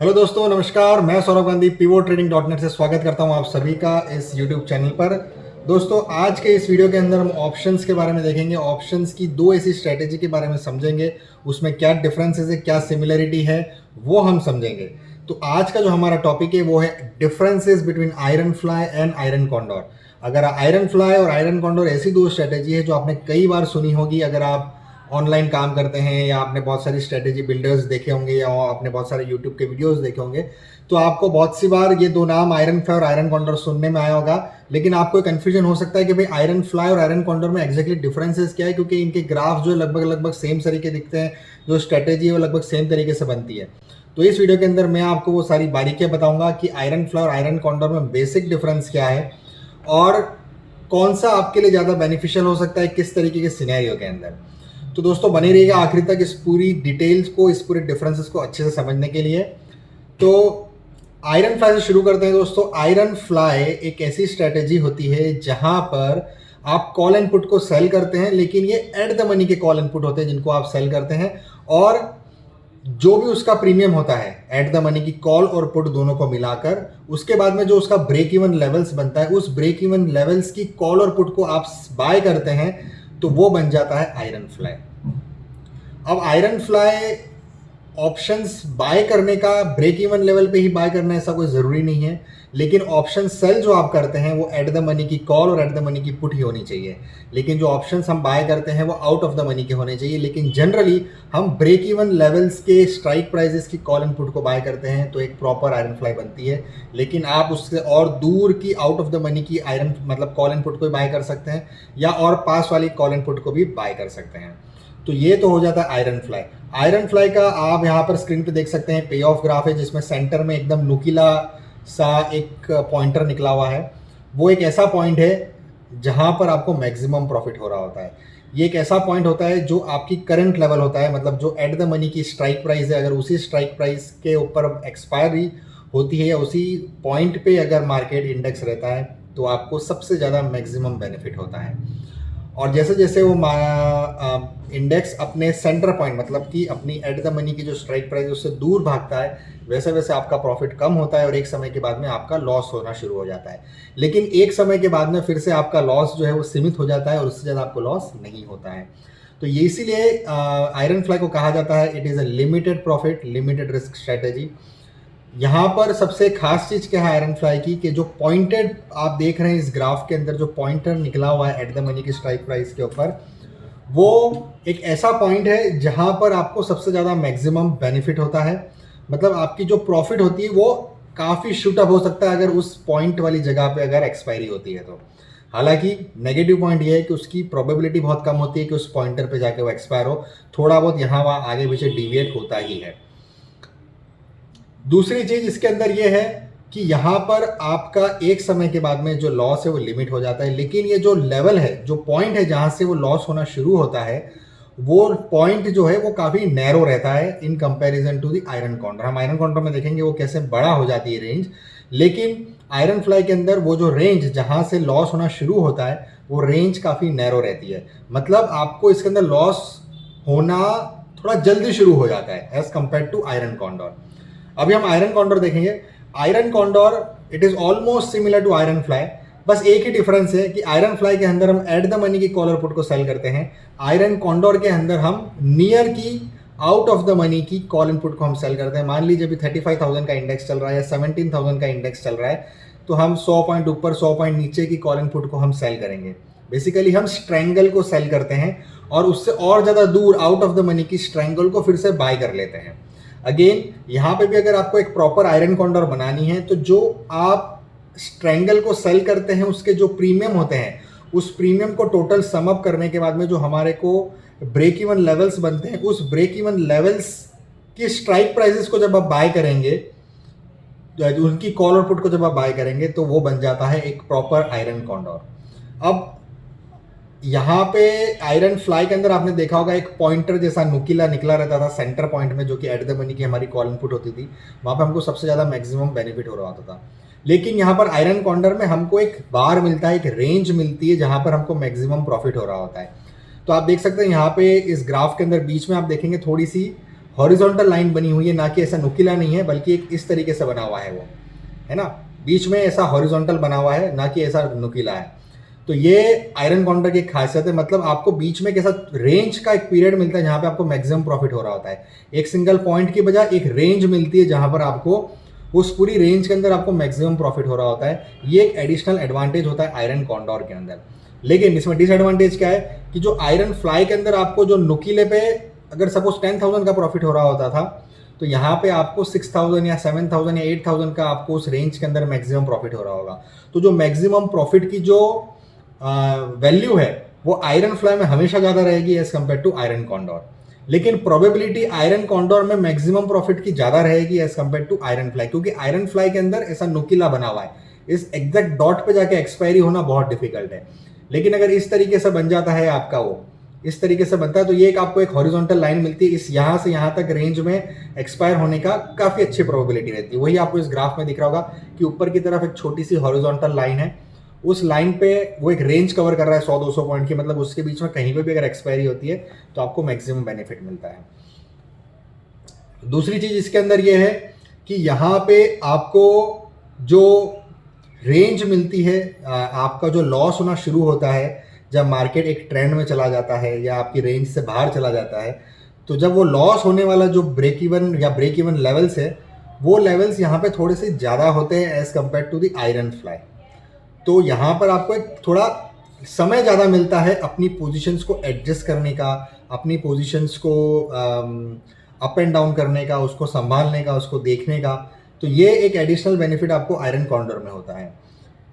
Hello दोस्तों, नमस्कार। मैं सौरभ गांधी pivotrading.net से स्वागत करता हूं आप सभी का इस यूट्यूब चैनल पर। दोस्तों, आज के इस वीडियो के अंदर हम ऑप्शंस के बारे में देखेंगे। ऑप्शंस की दो ऐसी स्ट्रेटेजी के बारे में समझेंगे, उसमें क्या डिफरेंसेस है, क्या सिमिलरिटी है, वो हम समझेंगे। तो आज का जो हमारा टॉपिक है वो है differences between iron fly and iron condor. अगर आयरन फ्लाई और आयरन कॉन्डोर ऐसी दो स्ट्रेटेजी है जो आपने कई बार सुनी होगी, अगर आप ऑनलाइन काम करते हैं या आपने बहुत सारी स्ट्रेटेजी बिल्डर्स देखे होंगे या आपने बहुत सारे यूट्यूब के वीडियोस देखे होंगे, तो आपको बहुत सी बार ये दो नाम आयरन फ्लाई और आयरन कॉन्डोर सुनने में आया होगा। लेकिन आपको कंफ्यूजन हो सकता है कि भाई आयरन फ्लाई और आयरन कॉन्डोर में एग्जैक्टली डिफरेंसेस क्या है, क्योंकि इनके ग्राफ जो लगभग लगभग सेम तरीके दिखते हैं, जो स्ट्रेटेजी है वो लगभग सेम तरीके से बनती है। तो इस वीडियो के अंदर मैं आपको वो सारी बारीकियां बताऊंगा कि आयरन फ्लाई और आयरन कॉन्डोर में बेसिक डिफरेंस क्या है और कौन सा आपके लिए ज़्यादा बेनिफिशियल हो सकता है किस तरीके के सिनेरियो के अंदर। तो दोस्तों, बने रहिएगा आखिर तक इस पूरी डिटेल्स को, इस पूरे डिफरेंसेस को अच्छे से समझने के लिए। तो आयरन फ्लाई से शुरू करते हैं दोस्तों। आयरन फ्लाई एक ऐसी स्ट्रेटेजी होती है जहां पर आप कॉल एंड पुट को सेल करते हैं, लेकिन ये एट द मनी के कॉल एंड पुट होते हैं जिनको आप सेल करते हैं, और जो भी उसका प्रीमियम होता है एट द मनी की कॉल और पुट दोनों को मिलाकर, उसके बाद में जो उसका ब्रेक इवन लेवल्स बनता है, उस ब्रेक इवन लेवल्स की कॉल और पुट को आप बाय करते हैं, तो वो बन जाता है आयरन फ्लाई। अब आयरन फ्लाई ऑप्शंस बाय करने का ब्रेक इवन लेवल पे ही बाय करना ऐसा कोई ज़रूरी नहीं है, लेकिन ऑप्शन सेल जो आप करते हैं वो एट द मनी की कॉल और एट द मनी की पुट ही होनी चाहिए। लेकिन जो ऑप्शंस हम बाय करते हैं वो आउट ऑफ द मनी के होने चाहिए। लेकिन जनरली हम ब्रेक इवन लेवल्स के स्ट्राइक प्राइजेस की कॉल एंड पुट को बाय करते हैं, तो एक प्रॉपर आयरन फ्लाई बनती है। लेकिन आप उससे और दूर की आउट ऑफ द मनी की आयरन मतलब कॉल एंड पुट को भी बाय कर सकते हैं, या और पास वाली कॉल एंड पुट को भी बाय कर सकते हैं। तो ये तो हो जाता है आयरन फ्लाई। आयरन फ्लाई का आप यहाँ पर स्क्रीन पे देख सकते हैं पे ऑफ ग्राफ है, जिसमें सेंटर में एकदम नुकीला सा एक पॉइंटर निकला हुआ है। वो एक ऐसा पॉइंट है जहाँ पर आपको मैक्सिमम प्रॉफिट हो रहा होता है। ये एक ऐसा पॉइंट होता है जो आपकी करंट लेवल होता है, मतलब जो एट द मनी की स्ट्राइक प्राइस है, अगर उसी स्ट्राइक प्राइस के ऊपर एक्सपायरी होती है या उसी पॉइंट पे अगर मार्केट इंडेक्स रहता है, तो आपको सबसे ज़्यादा मैक्सिमम बेनिफिट होता है। और जैसे जैसे वो इंडेक्स अपने सेंटर पॉइंट मतलब कि अपनी एट द मनी की जो स्ट्राइक प्राइस है उससे दूर भागता है, वैसे वैसे आपका प्रॉफिट कम होता है और एक समय के बाद में आपका लॉस होना शुरू हो जाता है। लेकिन एक समय के बाद में फिर से आपका लॉस जो है वो सीमित हो जाता है और उससे ज़्यादा आपको लॉस नहीं होता है। तो ये इसीलिए आयरन फ्लाई को कहा जाता है it is a limited profit limited risk strategy. यहाँ पर सबसे खास चीज़ क्या है आयरन फ्लाई की, कि जो पॉइंटेड आप देख रहे हैं इस ग्राफ के अंदर, जो पॉइंटर निकला हुआ है एट द मनी की स्ट्राइक प्राइस के ऊपर, वो एक ऐसा पॉइंट है जहाँ पर आपको सबसे ज़्यादा मैक्सिमम बेनिफिट होता है। मतलब आपकी जो प्रॉफिट होती है वो काफ़ी शूटअप हो सकता है अगर उस पॉइंट वाली जगह पे अगर एक्सपायरी होती है तो। हालांकि नेगेटिव पॉइंट ये है कि उसकी प्रोबेबिलिटी बहुत कम होती है कि उस पॉइंटर पे जाके वो एक्सपायर हो। थोड़ा बहुत यहाँ वहाँ आगे पीछे डिविएट होता ही है। दूसरी चीज इसके अंदर यह है कि यहाँ पर आपका एक समय के बाद में जो लॉस है वो लिमिट हो जाता है, लेकिन ये जो लेवल है, जो पॉइंट है जहाँ से वो लॉस होना शुरू होता है, वो पॉइंट जो है वो काफ़ी नैरो रहता है in comparison to the iron condor. हम आयरन कॉन्डर में देखेंगे वो कैसे बड़ा हो जाती है रेंज, लेकिन आयरन फ्लाई के अंदर वो जो रेंज जहाँ से लॉस होना शुरू होता है वो रेंज काफ़ी नैरो रहती है। मतलब आपको इसके अंदर लॉस होना थोड़ा जल्दी शुरू हो जाता है as compare to iron condor. अभी हम आयरन कॉन्डोर देखेंगे। Iron condor it is almost similar to iron fly, बस एक ही डिफरेंस है कि आयरन फ्लाई के अंदर हम एट द मनी की कॉलर पुट को सेल करते हैं, आयरन कॉन्डोर के अंदर हम नियर की आउट ऑफ द मनी की कॉल इनपुट को हम सेल करते हैं। मान लीजिए अभी 35,000 का इंडेक्स चल रहा है या 17,000 का इंडेक्स चल रहा है, तो हम 100 पॉइंट ऊपर 100 पॉइंट नीचे की कॉल इनपुट को हम सेल करेंगे। बेसिकली हम स्ट्रैंगल को सेल करते हैं और उससे और ज़्यादा दूर आउट ऑफ द मनी की स्ट्रैंगल को फिर से बाय कर लेते हैं। अगेन यहाँ पे भी अगर आपको एक प्रॉपर आयरन कॉन्डोर बनानी है, तो जो आप स्ट्रैंगल को सेल करते हैं उसके जो प्रीमियम होते हैं, उस प्रीमियम को टोटल सम अप करने के बाद में जो हमारे को ब्रेक इवन लेवल्स बनते हैं, उस ब्रेक इवन लेवल्स की स्ट्राइक प्राइसेस को जब आप बाय करेंगे, उनकी कॉल और पुट को जब आप बाय करेंगे, तो वो बन जाता है एक प्रॉपर आयरन कॉन्डोर। अब यहाँ पे आयरन फ्लाई के अंदर आपने देखा होगा एक पॉइंटर जैसा नुकीला निकला रहता था सेंटर पॉइंट में, जो कि एट द मनी की हमारी कॉल इनपुट होती थी, वहाँ पे हमको सबसे ज़्यादा मैक्सिमम बेनिफिट हो रहा होता था। लेकिन यहाँ पर आयरन कॉन्डोर में हमको एक बार मिलता है, एक रेंज मिलती है जहाँ पर हमको मैक्सिमम प्रॉफिट हो रहा होता है। तो आप देख सकते हैं यहाँ पे इस ग्राफ के अंदर बीच में आप देखेंगे थोड़ी सी हॉरिजॉन्टल लाइन बनी हुई है, ना कि ऐसा नुकीला नहीं है, बल्कि एक इस तरीके से बना हुआ है वो, है ना, बीच में ऐसा हॉरिजॉन्टल बना हुआ है, ना कि ऐसा नुकीला है। तो ये आयरन कॉन्डर की खासियत है, मतलब आपको बीच में कैसा रेंज का एक पीरियड मिलता है जहां पे आपको मैक्सिमम प्रॉफिट हो रहा होता है। एक सिंगल पॉइंट की बजाय एक रेंज मिलती है जहां पर आपको उस पूरी रेंज के अंदर आपको मैक्सिमम प्रॉफिट हो रहा होता है। ये एक एडिशनल एडवांटेज होता है आयरन कॉन्डोर के अंदर। लेकिन इसमें डिसएडवांटेज क्या है कि जो आयरन फ्लाई के अंदर आपको जो नुकीले पे अगर सपोज 10,000 का प्रॉफिट हो रहा होता था, तो यहाँ पे आपको 6,000 या 7,000 या 8,000 का आपको उस रेंज के अंदर मैक्सिमम प्रॉफिट हो रहा होगा। तो जो मैक्सिमम प्रॉफिट की जो वैल्यू है वो आयरन फ्लाई में हमेशा ज़्यादा रहेगी as compare to iron condor. लेकिन प्रोबेबिलिटी आयरन कॉन्डोर में मैक्सिमम प्रॉफिट की ज़्यादा रहेगी as compare to iron fly, क्योंकि आयरन फ्लाई के अंदर ऐसा नुकीला बना हुआ है, इस एग्जैक्ट डॉट पे जाके एक्सपायरी होना बहुत डिफिकल्ट है। लेकिन अगर इस तरीके से बन जाता है आपका, वो इस तरीके से बनता है, तो ये एक आपको एक हॉरिजॉन्टल लाइन मिलती है, इस यहाँ से यहाँ तक रेंज में एक्सपायर होने का काफ़ी अच्छी प्रोबेबिलिटी रहती है। वही आपको इस ग्राफ में दिख रहा होगा कि ऊपर की तरफ एक छोटी सी हॉरिजॉन्टल लाइन है, उस लाइन पे वो एक रेंज कवर कर रहा है 100-200 पॉइंट की, मतलब उसके बीच में कहीं पे भी अगर एक्सपायरी होती है तो आपको मैक्सिमम बेनिफिट मिलता है। दूसरी चीज इसके अंदर ये है कि यहाँ पे आपको जो रेंज मिलती है, आपका जो लॉस होना शुरू होता है जब मार्केट एक ट्रेंड में चला जाता है या आपकी रेंज से बाहर चला जाता है, तो जब वो लॉस होने वाला जो ब्रेक इवन या ब्रेक इवन लेवल्स है, वो लेवल्स यहाँ पे थोड़े से ज़्यादा होते हैं as compare to the iron fly. तो यहाँ पर आपको एक थोड़ा समय ज़्यादा मिलता है अपनी पोजीशंस को एडजस्ट करने का, अपनी पोजीशंस को अप एंड डाउन करने का, उसको संभालने का, उसको देखने का। तो ये एक एडिशनल बेनिफिट आपको आयरन कॉन्डोर में होता है।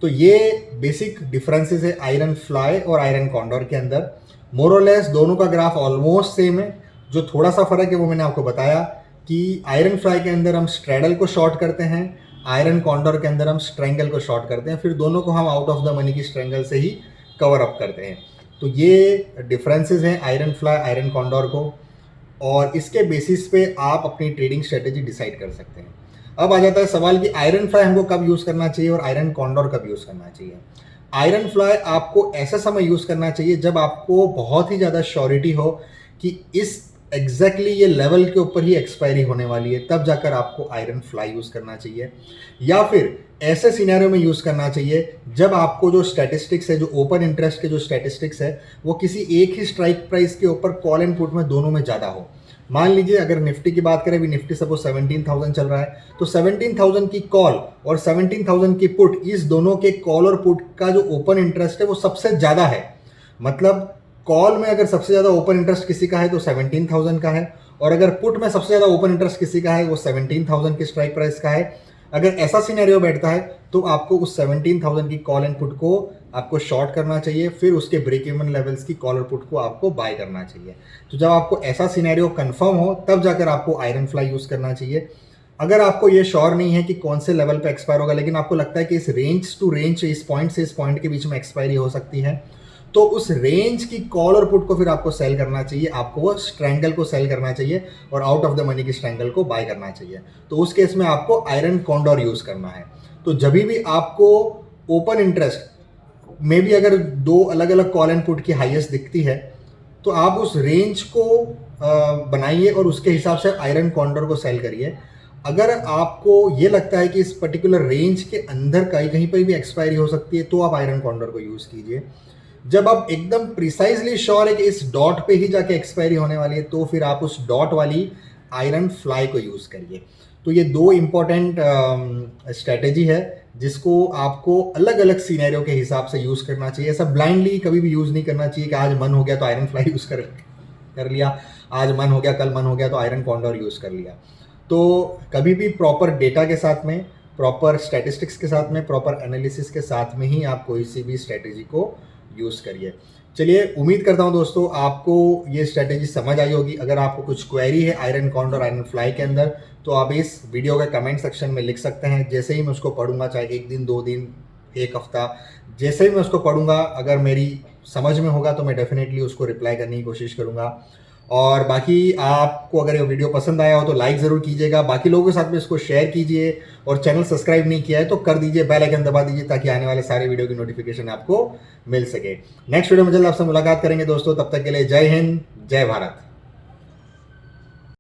तो ये बेसिक डिफरेंसेस है आयरन फ्लाई और आयरन कॉन्डोर के अंदर। मोर और लेस दोनों का ग्राफ ऑलमोस्ट सेम है। जो थोड़ा सा फर्क है वो मैंने आपको बताया कि आयरन फ्लाई के अंदर हम स्ट्रेडल को शॉर्ट करते हैं, आयरन कॉन्डोर के अंदर हम स्ट्रेंगल को शॉर्ट करते हैं, फिर दोनों को हम आउट ऑफ द मनी की स्ट्रेंगल से ही कवर अप करते हैं। तो ये डिफरेंसेस हैं आयरन फ्लाई आयरन कॉन्डोर को, और इसके बेसिस पे आप अपनी ट्रेडिंग स्ट्रेटेजी डिसाइड कर सकते हैं। अब आ जाता है सवाल कि आयरन फ्लाई हमको कब यूज़ करना चाहिए और आयरन कॉन्डोर कब यूज़ करना चाहिए। आयरन फ्लाई आपको ऐसा समय यूज़ करना चाहिए जब आपको बहुत ही ज़्यादा श्योरिटी हो कि इस एग्जैक्टली ये लेवल के ऊपर ही एक्सपायरी होने वाली है, तब जाकर आपको आयरन फ्लाई यूज़ करना चाहिए। या फिर ऐसे सिनेरियो में यूज़ करना चाहिए जब आपको जो स्टैटिस्टिक्स है, जो ओपन इंटरेस्ट के जो स्टैटिस्टिक्स है, वो किसी एक ही स्ट्राइक प्राइस के ऊपर कॉल एंड पुट में दोनों में ज़्यादा हो। मान लीजिए अगर निफ्टी की बात करें, अभी निफ्टी सपोज 17,000 चल रहा है, तो 17,000 की कॉल और 17,000 की पुट, इस दोनों के कॉल और पुट का जो ओपन इंटरेस्ट है वो सबसे ज़्यादा है। मतलब कॉल में अगर सबसे ज़्यादा ओपन इंटरेस्ट किसी का है तो 17,000 का है, और अगर पुट में सबसे ज़्यादा ओपन इंटरेस्ट किसी का है वो 17,000 के स्ट्राइक प्राइस का है। अगर ऐसा सिनेरियो बैठता है तो आपको उस 17,000 की कॉल एंड पुट को आपको शॉर्ट करना चाहिए, फिर उसके ब्रेक इवन लेवल्स की कॉल और पुट को आपको बाय करना चाहिए। तो जब आपको ऐसा सिनेरियो कंफर्म हो तब जाकर आपको आयरन फ्लाई यूज़ करना चाहिए। अगर आपको ये श्योर नहीं है कि कौन से लेवल पे एक्सपायर होगा, लेकिन आपको लगता है कि इस रेंज टू रेंज, इस पॉइंट से इस पॉइंट के बीच में एक्सपायरी हो सकती है, तो उस रेंज की कॉल और पुट को फिर आपको सेल करना चाहिए, आपको वो स्ट्रैंगल को सेल करना चाहिए और आउट ऑफ द मनी की स्ट्रैंगल को बाय करना चाहिए। तो उस केस में आपको आयरन कॉन्डोर यूज़ करना है। तो जब भी आपको ओपन इंटरेस्ट में भी अगर दो अलग अलग कॉल एंड पुट की हाईएस्ट दिखती है, तो आप उस रेंज को बनाइए और उसके हिसाब से आयरन कॉन्डोर को सेल करिए। अगर आपको ये लगता है कि इस पर्टिकुलर रेंज के अंदर कहीं कहीं पर भी एक्सपायरी हो सकती है, तो आप आयरन कॉन्डोर को यूज़ कीजिए। जब आप एकदम प्रिसाइजली श्योर है कि इस डॉट पे ही जाके एक्सपायरी होने वाली है, तो फिर आप उस डॉट वाली आयरन फ्लाई को यूज़ करिए। तो ये दो इम्पॉर्टेंट स्ट्रैटेजी है जिसको आपको अलग अलग सीनेरियो के हिसाब से यूज़ करना चाहिए। ऐसा ब्लाइंडली कभी भी यूज़ नहीं करना चाहिए कि आज मन हो गया तो आयरन फ्लाई यूज़ कर लिया, आज मन हो गया, कल मन हो गया तो आयरन कॉन्डोर यूज़ कर लिया। तो कभी भी प्रॉपर डेटा के साथ में, प्रॉपर स्टैटिस्टिक्स के साथ में, प्रॉपर एनालिसिस के साथ में ही आप कोई सी भी स्ट्रैटेजी को यूज़ करिए। चलिए, उम्मीद करता हूं दोस्तों आपको ये स्ट्रैटेजी समझ आई होगी। अगर आपको कुछ क्वेरी है आयरन कॉन्डोर आयरन फ्लाई के अंदर, तो आप इस वीडियो के कमेंट सेक्शन में लिख सकते हैं। जैसे ही मैं उसको पढ़ूंगा, चाहे 1 दिन 2 दिन 1 हफ्ता, जैसे ही मैं उसको पढ़ूंगा, अगर मेरी समझ में होगा तो मैं डेफिनेटली उसको रिप्लाई करने की कोशिश करूंगा। और बाकी आपको अगर ये वीडियो पसंद आया हो तो लाइक ज़रूर कीजिएगा, बाकी लोगों के साथ में इसको शेयर कीजिए, और चैनल सब्सक्राइब नहीं किया है तो कर दीजिए, बेल आइकन दबा दीजिए ताकि आने वाले सारे वीडियो की नोटिफिकेशन आपको मिल सके। नेक्स्ट वीडियो में जल्द आपसे मुलाकात करेंगे दोस्तों, तब तक के लिए जय हिंद, जय भारत।